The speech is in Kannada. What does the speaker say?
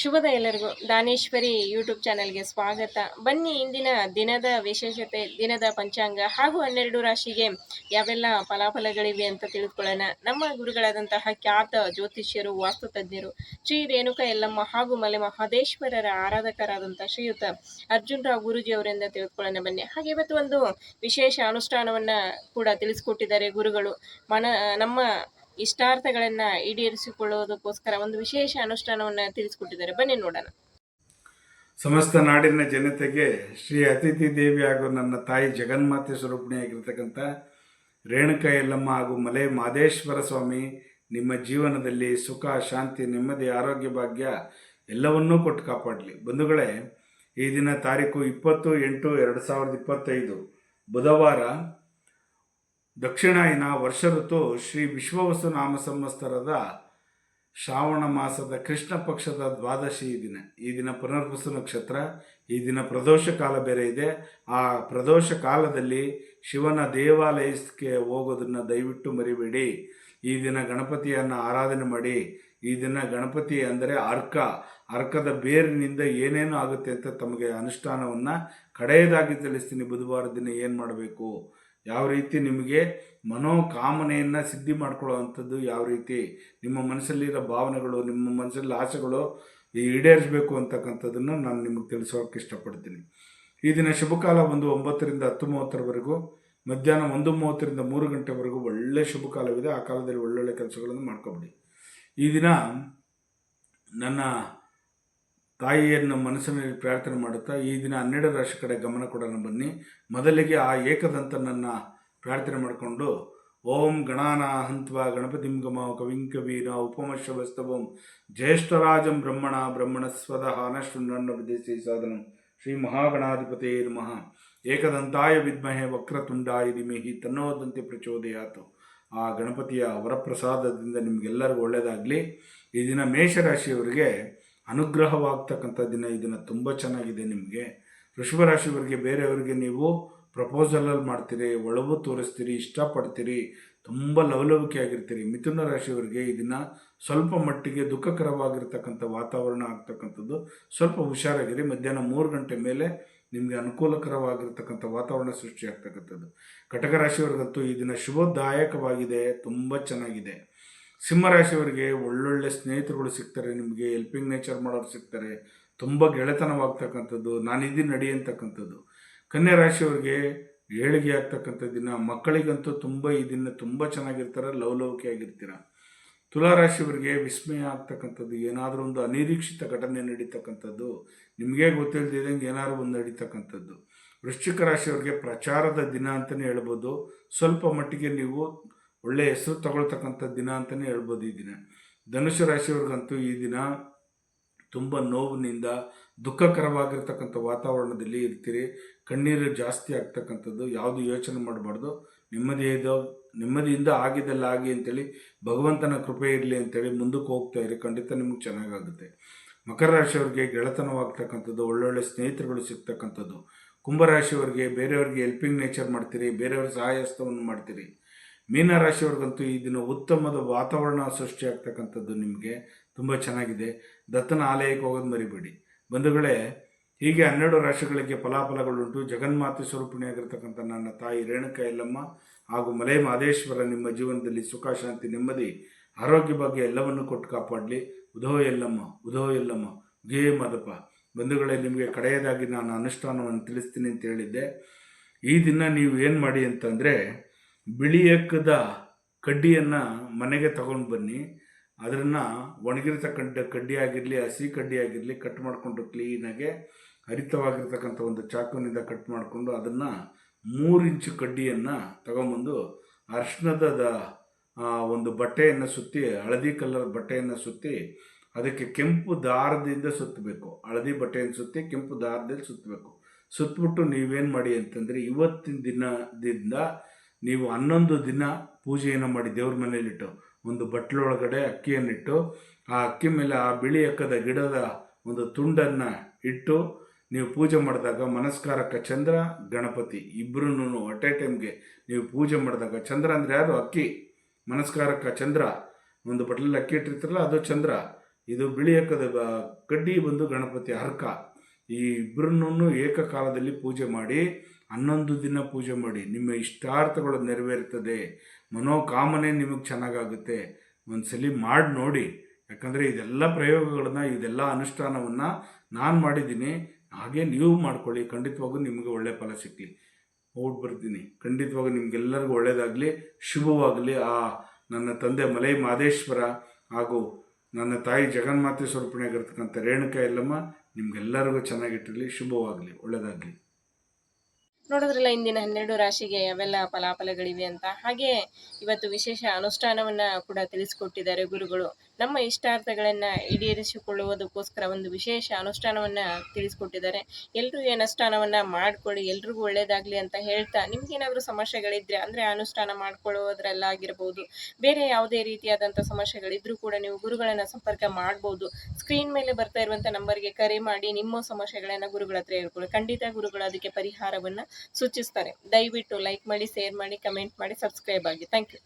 ಶುಭೋದಯ ಎಲ್ಲರಿಗೂ. ದಾನೇಶ್ವರಿ ಯೂಟ್ಯೂಬ್ ಚಾನೆಲ್ಗೆ ಸ್ವಾಗತ. ಬನ್ನಿ ಇಂದಿನ ದಿನದ ವಿಶೇಷತೆ, ದಿನದ ಪಂಚಾಂಗ ಹಾಗೂ 12 ರಾಶಿಗೆ ಯಾವೆಲ್ಲ ಫಲಾಫಲಗಳಿವೆ ಅಂತ ತಿಳಿದುಕೊಳ್ಳೋಣ. ನಮ್ಮ ಗುರುಗಳಾದಂತಹ ಖ್ಯಾತ ಜ್ಯೋತಿಷ್ಯರು, ವಾಸ್ತುತಜ್ಞರು ಶ್ರೀ ರೇಣುಕಾ ಯಲ್ಲಮ್ಮ ಹಾಗೂ ಮಲೆ ಮಹದೇಶ್ವರರ ಆರಾಧಕರಾದಂತಹ ಶ್ರೀಯುತ ಅರ್ಜುನ್ ರಾವ್ ಗುರುಜಿ ಅವರಿಂದ ತಿಳಿದುಕೊಳ್ಳೋಣ ಬನ್ನಿ. ಹಾಗೆ ಇವತ್ತು ಒಂದು ವಿಶೇಷ ಅನುಷ್ಠಾನವನ್ನ ಕೂಡ ತಿಳಿಸ್ಕೊಟ್ಟಿದ್ದಾರೆ ಗುರುಗಳು. ನಮ್ಮ ಇಷ್ಟಾರ್ಥಗಳನ್ನ ಈಡೇರಿಸಿಕೊಳ್ಳುವುದಕ್ಕೋಸ್ಕರ ಒಂದು ವಿಶೇಷ ಅನುಷ್ಠಾನವನ್ನು ತಿಳಿಸಿಕೊಟ್ಟಿದ್ದಾರೆ. ಬನ್ನಿ ನೋಡೋಣ. ಸಮಸ್ತ ನಾಡಿನ ಜನತೆಗೆ ಶ್ರೀ ಅತಿಥಿ ದೇವಿ ಹಾಗೂ ನನ್ನ ತಾಯಿ ಜಗನ್ಮಾತೆ ಸ್ವರೂಪಿಣಿಯಾಗಿರ್ತಕ್ಕಂಥ ರೇಣುಕಾ ಯಲ್ಲಮ್ಮ ಹಾಗೂ ಮಲೆ ಮಹದೇಶ್ವರ ಸ್ವಾಮಿ ನಿಮ್ಮ ಜೀವನದಲ್ಲಿ ಸುಖ, ಶಾಂತಿ, ನೆಮ್ಮದಿ, ಆರೋಗ್ಯ, ಭಾಗ್ಯ ಎಲ್ಲವನ್ನೂ ಕೊಟ್ಟು ಕಾಪಾಡಲಿ. ಬಂಧುಗಳೇ, ಈ ದಿನ ತಾರೀಕು 20/8/2025 ಬುಧವಾರ, ದಕ್ಷಿಣಾಯನ ವರ್ಷ ಋತು ಶ್ರೀ ವಿಶ್ವವಸು ನಾಮ ಸಂವತ್ಸರದ ಶ್ರಾವಣ ಮಾಸದ ಕೃಷ್ಣ ಪಕ್ಷದ ದ್ವಾದಶಿ ಈ ದಿನ ಪುನರ್ವಸು ನಕ್ಷತ್ರ. ಈ ದಿನ ಪ್ರದೋಷ ಕಾಲ ಬೇರೆ ಇದೆ. ಆ ಪ್ರದೋಷ ಕಾಲದಲ್ಲಿ ಶಿವನ ದೇವಾಲಯಕ್ಕೆ ಹೋಗೋದನ್ನು ದಯವಿಟ್ಟು ಮರಿಬೇಡಿ. ಈ ದಿನ ಗಣಪತಿಯನ್ನು ಆರಾಧನೆ ಮಾಡಿ. ಈ ದಿನ ಗಣಪತಿ ಅಂದರೆ ಅರ್ಕದ ಬೇರಿನಿಂದ ಏನೇನು ಆಗುತ್ತೆ ಅಂತ ತಮಗೆ ಅನುಷ್ಠಾನವನ್ನು ಕಡೆಯದಾಗಿ ತಿಳಿಸ್ತೀನಿ. ಬುಧವಾರ ದಿನ ಏನು ಮಾಡಬೇಕು, ಯಾವ ರೀತಿ ನಿಮಗೆ ಮನೋಕಾಮನೆಯನ್ನು ಸಿದ್ಧಿ ಮಾಡ್ಕೊಳ್ಳೋ ಯಾವ ರೀತಿ ನಿಮ್ಮ ಮನಸ್ಸಲ್ಲಿರೋ ಭಾವನೆಗಳು, ನಿಮ್ಮ ಮನಸ್ಸಲ್ಲಿ ಆಸೆಗಳು ಈಡೇರಿಸಬೇಕು ಅಂತಕ್ಕಂಥದ್ದನ್ನು ನಾನು ನಿಮಗೆ ತಿಳಿಸೋಕೆ ಇಷ್ಟಪಡ್ತೀನಿ. ಈ ದಿನ ಶುಭ ಕಾಲ 9 ರಿಂದ 10:30 ಮಧ್ಯಾಹ್ನ 1:30 ರಿಂದ 3 ಗಂಟೆವರೆಗೂ ಒಳ್ಳೆ ಶುಭ ಕಾಲವಿದೆ. ಆ ಕಾಲದಲ್ಲಿ ಒಳ್ಳೊಳ್ಳೆ ಕೆಲಸಗಳನ್ನು ಮಾಡ್ಕೊಬಿಡಿ. ಈ ದಿನ ನನ್ನ ತಾಯಿಯನ್ನು ಮನಸ್ಸಿನಲ್ಲಿ ಪ್ರಾರ್ಥನೆ ಮಾಡುತ್ತಾ ಈ ದಿನ 12 ರಾಶಿ ಕಡೆ ಗಮನ ಕೊಡೋಣ ಬನ್ನಿ. ಮೊದಲಿಗೆ ಆ ಏಕದಂತನನ್ನು ಪ್ರಾರ್ಥನೆ ಮಾಡಿಕೊಂಡು, ಓಂ ಗಣಾನಾಹಂತ್ವಾ ಗಣಪತಿಂ ಗಮ ಕವಿಂ ಕವೀನ ಉಪಮಶ್ರವಸ್ತವಂ ಜ್ಯೇಷ್ಠರಾಜಂ ಬ್ರಹ್ಮಣಸ್ವದಃ ನಶ್ವನ್ನ ವಿದೇಶಿ ಸಾಧನಂ ಶ್ರೀ ಮಹಾಗಣಾಧಿಪತೇ ನಮಃ. ಏಕದಂತಾಯ ವಿದ್ಮಹೆ ವಕ್ರತುಂಡಾಯ ಧೀಮಹಿ ತನ್ನೋದಂತೆ ಪ್ರಚೋದಯಾತು. ಆ ಗಣಪತಿಯ ವರಪ್ರಸಾದದಿಂದ ನಿಮಗೆಲ್ಲರಿಗೂ ಒಳ್ಳೆಯದಾಗಲಿ. ಈ ದಿನ ಮೇಷರಾಶಿಯವರಿಗೆ ಅನುಗ್ರಹವಾಗ್ತಕ್ಕಂಥ ದಿನ. ಈ ದಿನ ತುಂಬ ಚೆನ್ನಾಗಿದೆ ನಿಮಗೆ. ವೃಷಭ ರಾಶಿಯವರಿಗೆ ಬೇರೆಯವರಿಗೆ ನೀವು ಪ್ರಪೋಸಲಲ್ಲಿ ಮಾಡ್ತೀರಿ, ಒಳವು ತೋರಿಸ್ತೀರಿ, ಇಷ್ಟಪಡ್ತೀರಿ, ತುಂಬ ಲವಲವಿಕೆ ಆಗಿರ್ತೀರಿ. ಮಿಥುನ ರಾಶಿಯವರಿಗೆ ಈ ದಿನ ಸ್ವಲ್ಪ ಮಟ್ಟಿಗೆ ದುಃಖಕರವಾಗಿರ್ತಕ್ಕಂಥ ವಾತಾವರಣ ಆಗ್ತಕ್ಕಂಥದ್ದು. ಸ್ವಲ್ಪ ಹುಷಾರಾಗಿರಿ. ಮಧ್ಯಾಹ್ನ 3 ಗಂಟೆ ಮೇಲೆ ನಿಮಗೆ ಅನುಕೂಲಕರವಾಗಿರ್ತಕ್ಕಂಥ ವಾತಾವರಣ ಸೃಷ್ಟಿಯಾಗ್ತಕ್ಕಂಥದ್ದು. ಕಟಕ ರಾಶಿಯವರಿಗಂತೂ ಈ ದಿನ ಶುಭದಾಯಕವಾಗಿದೆ, ತುಂಬ ಚೆನ್ನಾಗಿದೆ. ಸಿಂಹರಾಶಿಯವರಿಗೆ ಒಳ್ಳೊಳ್ಳೆ ಸ್ನೇಹಿತರುಗಳು ಸಿಗ್ತಾರೆ, ನಿಮಗೆ ಹೆಲ್ಪಿಂಗ್ ನೇಚರ್ ಮಾಡೋರು ಸಿಗ್ತಾರೆ, ತುಂಬ ಗೆಳೆತನವಾಗ್ತಕ್ಕಂಥದ್ದು, ನಾನಿದ್ದೀನಿ ನಡಿ ಅಂತಕ್ಕಂಥದ್ದು. ಕನ್ಯಾ ರಾಶಿಯವರಿಗೆ ಏಳಿಗೆ ಆಗ್ತಕ್ಕಂಥ ದಿನ. ಮಕ್ಕಳಿಗಂತೂ ಈ ದಿನ ತುಂಬ ಚೆನ್ನಾಗಿರ್ತಾರೆ, ಲವಲವಿಕೆ ಆಗಿರ್ತೀರ. ತುಲಾರಾಶಿಯವರಿಗೆ ವಿಸ್ಮಯ ಆಗ್ತಕ್ಕಂಥದ್ದು, ಏನಾದರೂ ಒಂದು ಅನಿರೀಕ್ಷಿತ ಘಟನೆ ನಡೀತಕ್ಕಂಥದ್ದು, ನಿಮಗೆ ಗೊತ್ತಿಲ್ಲದಿದ್ದಂಗೆ ಏನಾದರೂ ಒಂದು ನಡೀತಕ್ಕಂಥದ್ದು. ವೃಶ್ಚಿಕ ರಾಶಿಯವರಿಗೆ ಪ್ರಚಾರದ ದಿನ ಅಂತಲೇ ಹೇಳ್ಬೋದು. ಸ್ವಲ್ಪ ಮಟ್ಟಿಗೆ ನೀವು ಒಳ್ಳೆಯ ಹೆಸರು ತಗೊಳ್ತಕ್ಕಂಥ ದಿನ ಅಂತಲೇ ಹೇಳ್ಬೋದು ಈ ದಿನ. ಧನುಸು ರಾಶಿಯವ್ರಿಗಂತೂ ಈ ದಿನ ತುಂಬ ನೋವಿನಿಂದ ದುಃಖಕರವಾಗಿರ್ತಕ್ಕಂಥ ವಾತಾವರಣದಲ್ಲಿ ಇರ್ತೀರಿ. ಕಣ್ಣೀರು ಜಾಸ್ತಿ ಆಗ್ತಕ್ಕಂಥದ್ದು. ಯಾವುದು ಯೋಚನೆ ಮಾಡಬಾರ್ದು. ನೆಮ್ಮದಿಯಿಂದ ಆಗಿದ್ದೆಲ್ಲ ಆಗಿ ಅಂತೇಳಿ ಭಗವಂತನ ಕೃಪೆ ಇರಲಿ ಅಂತೇಳಿ ಮುಂದಕ್ಕೆ ಹೋಗ್ತಾ ಇರಿ. ಖಂಡಿತ ನಿಮಗೆ ಚೆನ್ನಾಗಾಗುತ್ತೆ. ಮಕರ ರಾಶಿಯವರಿಗೆ ಗೆಳೆತನವಾಗ್ತಕ್ಕಂಥದ್ದು, ಒಳ್ಳೊಳ್ಳೆ ಸ್ನೇಹಿತರುಗಳು ಸಿಗ್ತಕ್ಕಂಥದ್ದು. ಕುಂಭರಾಶಿಯವರಿಗೆ ಬೇರೆಯವ್ರಿಗೆ ಹೆಲ್ಪಿಂಗ್ ನೇಚರ್ ಮಾಡ್ತೀರಿ, ಬೇರೆಯವ್ರ ಸಹಾಯಸ್ತವನ್ನು ಮಾಡ್ತೀರಿ. ಮೀನರಾಶಿಯವ್ರಿಗಂತೂ ಈ ದಿನ ಉತ್ತಮದ ವಾತಾವರಣ ಸೃಷ್ಟಿಯಾಗ್ತಕ್ಕಂಥದ್ದು. ನಿಮಗೆ ತುಂಬ ಚೆನ್ನಾಗಿದೆ. ದತ್ತನ ಆಲಯಕ್ಕೆ ಹೋಗೋದು ಮರಿಬೇಡಿ. ಬಂಧುಗಳೇ, ಹೀಗೆ 12 ರಾಶಿಗಳಿಗೆ ಫಲಾಫಲಗಳುಂಟು. ಜಗನ್ಮಾತೆ ಸ್ವರೂಪಿಣಿಯಾಗಿರ್ತಕ್ಕಂಥ ನನ್ನ ತಾಯಿ ರೇಣುಕಾ ಯಲ್ಲಮ್ಮ ಹಾಗೂ ಮಲೆ ಮಹದೇಶ್ವರ ನಿಮ್ಮ ಜೀವನದಲ್ಲಿ ಸುಖ, ಶಾಂತಿ, ನೆಮ್ಮದಿ, ಆರೋಗ್ಯ ಬಗ್ಗೆ ಎಲ್ಲವನ್ನು ಕೊಟ್ಟು ಕಾಪಾಡಲಿ. ಉಧೋ ಯಲ್ಲಮ್ಮ ಗೇ ಮದಪ. ಬಂಧುಗಳೇ, ನಿಮಗೆ ಕಡೆಯದಾಗಿ ನಾನು ಅನುಷ್ಠಾನವನ್ನು ತಿಳಿಸ್ತೀನಿ ಅಂತ ಹೇಳಿದ್ದೆ. ಈ ದಿನ ನೀವು ಏನು ಮಾಡಿ ಅಂತಂದರೆ, ಬಿಳಿ ಎಕ್ಕದ ಕಡ್ಡಿಯನ್ನು ಮನೆಗೆ ತಗೊಂಡು ಬನ್ನಿ. ಅದನ್ನು ಒಣಗಿರ್ತಕ್ಕಂಥ ಕಡ್ಡಿ ಆಗಿರಲಿ, ಹಸಿ ಕಡ್ಡಿ ಆಗಿರಲಿ, ಕಟ್ ಮಾಡಿಕೊಂಡು ಕ್ಲೀನಾಗೆ ಹರಿತವಾಗಿರ್ತಕ್ಕಂಥ ಒಂದು ಚಾಕುವಿನಿಂದ ಕಟ್ ಮಾಡಿಕೊಂಡು ಅದನ್ನು 3 ಇಂಚು ಕಡ್ಡಿಯನ್ನು ತಗೊಂಬಂದು ಅರ್ಶಿಣದ ಒಂದು ಬಟ್ಟೆಯನ್ನು ಸುತ್ತಿ, ಹಳದಿ ಕಲರ್ ಬಟ್ಟೆಯನ್ನು ಸುತ್ತಿ, ಅದಕ್ಕೆ ಕೆಂಪು ದಾರದಿಂದ ಸುತ್ತಬೇಕು. ಹಳದಿ ಬಟ್ಟೆಯನ್ನು ಸುತ್ತಿ ಕೆಂಪು ದಾರದಲ್ಲಿ ಸುತ್ತಬೇಕು. ಸುತ್ತಬಿಟ್ಟು ನೀವೇನು ಮಾಡಿ ಅಂತಂದರೆ, ಇವತ್ತಿನ ದಿನದಿಂದ ನೀವು 11 ದಿನ ಪೂಜೆಯನ್ನು ಮಾಡಿ ದೇವ್ರ ಮನೆಯಲ್ಲಿಟ್ಟು ಒಂದು ಬಟ್ಲೊಳಗಡೆ ಅಕ್ಕಿಯನ್ನಿಟ್ಟು, ಆ ಅಕ್ಕಿ ಮೇಲೆ ಆ ಬಿಳಿ ಎಕ್ಕದ ಗಿಡದ ಒಂದು ತುಂಡನ್ನು ಇಟ್ಟು ನೀವು ಪೂಜೆ ಮಾಡಿದಾಗ ಮನಸ್ಕಾರಕ ಚಂದ್ರ, ಗಣಪತಿ ಇಬ್ಬರೂ ಅಟ್ ಎ ಟೈಮ್ಗೆ ನೀವು ಪೂಜೆ ಮಾಡಿದಾಗ, ಚಂದ್ರ ಅಂದರೆ ಯಾರು? ಅಕ್ಕಿ. ಮನಸ್ಕಾರಕ ಚಂದ್ರ, ಒಂದು ಬಟ್ಲಲ್ಲಿ ಅಕ್ಕಿ ಇಟ್ಟಿರ್ತಾರಲ್ಲ ಅದು ಚಂದ್ರ. ಇದು ಬಿಳಿಯಕ್ಕದ ಕಡ್ಡಿ ಬಂದು ಗಣಪತಿ ಅರ್ಕ. ಈ ಇಬ್ಬರನ್ನೂ ಏಕಕಾಲದಲ್ಲಿ ಪೂಜೆ ಮಾಡಿ 11 ದಿನ ಪೂಜೆ ಮಾಡಿ. ನಿಮ್ಮ ಇಷ್ಟಾರ್ಥಗಳು ನೆರವೇರ್ತದೆ, ಮನೋಕಾಮನೆ ನಿಮಗೆ ಚೆನ್ನಾಗಾಗುತ್ತೆ. ಒಂದ್ಸಲಿ ಮಾಡಿ ನೋಡಿ. ಯಾಕಂದರೆ ಇದೆಲ್ಲ ಪ್ರಯೋಗಗಳನ್ನ, ಇದೆಲ್ಲ ಅನುಷ್ಠಾನವನ್ನು ನಾನು ಮಾಡಿದ್ದೀನಿ. ಹಾಗೆ ನೀವು ಮಾಡ್ಕೊಳ್ಳಿ, ಖಂಡಿತವಾಗೂ ನಿಮಗೆ ಒಳ್ಳೆಯ ಫಲ ಸಿಕ್ಕಲಿ. ಹೋಗಿ ಬರ್ತೀನಿ. ಖಂಡಿತವಾಗೂ ನಿಮಗೆಲ್ಲರಿಗೂ ಒಳ್ಳೆಯದಾಗಲಿ, ಶುಭವಾಗಲಿ. ನನ್ನ ತಂದೆ ಮಲೈ ಮಾದೇಶ್ವರ ಹಾಗೂ ನನ್ನ ತಾಯಿ ಜಗನ್ಮಾತೆ ಸ್ವರೂಪಣೆಯಾಗಿರ್ತಕ್ಕಂಥ ರೇಣುಕಾ ಎಲ್ಲಮ್ಮ ನಿಮಗೆಲ್ಲರಿಗೂ ಚೆನ್ನಾಗಿಟ್ಟಿರಲಿ, ಶುಭವಾಗಲಿ, ಒಳ್ಳೆಯದಾಗಲಿ. ನೋಡಿದ್ರಲ್ಲ ಇಂದಿನ 12 ರಾಶಿಗೆ ಯಾವೆಲ್ಲ ಫಲಾಫಲಗಳಿವೆ ಅಂತ. ಹಾಗೆ ಇವತ್ತು ವಿಶೇಷ ಅನುಷ್ಠಾನವನ್ನ ಕೂಡ ತಿಳಿಸಿಕೊಟ್ಟಿದ್ದಾರೆ ಗುರುಗಳು. ನಮ್ಮ ಇಷ್ಟಾರ್ಥಗಳನ್ನ ಈಡೇರಿಸಿಕೊಳ್ಳುವುದಕ್ಕೋಸ್ಕರ ಒಂದು ವಿಶೇಷ ಅನುಷ್ಠಾನವನ್ನ ತಿಳಿಸಿಕೊಟ್ಟಿದ್ದಾರೆ. ಎಲ್ಲರೂ ಈ ಅನುಷ್ಠಾನವನ್ನ ಮಾಡ್ಕೊಳ್ಳಿ, ಎಲ್ರಿಗೂ ಒಳ್ಳೇದಾಗ್ಲಿ ಅಂತ ಹೇಳ್ತಾ, ನಿಮ್ಗೇನಾದ್ರೂ ಸಮಸ್ಯೆಗಳಿದ್ರೆ ಅಂದ್ರೆ ಅನುಷ್ಠಾನ ಮಾಡ್ಕೊಳ್ಳೋದ್ರಲ್ಲಾಗಿರ್ಬೋದು, ಬೇರೆ ಯಾವುದೇ ರೀತಿಯಾದಂಥ ಸಮಸ್ಯೆಗಳಿದ್ರೂ ಕೂಡ ನೀವು ಗುರುಗಳನ್ನ ಸಂಪರ್ಕ ಮಾಡ್ಬೋದು. ಸ್ಕ್ರೀನ್ ಮೇಲೆ ಬರ್ತಾ ಇರುವಂಥ ನಂಬರ್ಗೆ ಕರೆ ಮಾಡಿ ನಿಮ್ಮ ಸಮಸ್ಯೆಗಳನ್ನ ಗುರುಗಳ ಹತ್ರ ಹೇಳ್ಕೊಳ್ಳಿ. ಖಂಡಿತ ಗುರುಗಳು ಅದಕ್ಕೆ ಪರಿಹಾರವನ್ನ ಸೂಚಿಸ್ತಾರೆ. ದಯವಿಟ್ಟು ಲೈಕ್ ಮಾಡಿ, ಶೇರ್ ಮಾಡಿ, ಕಮೆಂಟ್ ಮಾಡಿ, ಸಬ್ಸ್ಕ್ರೈಬ್ ಆಗಿ. Thank you.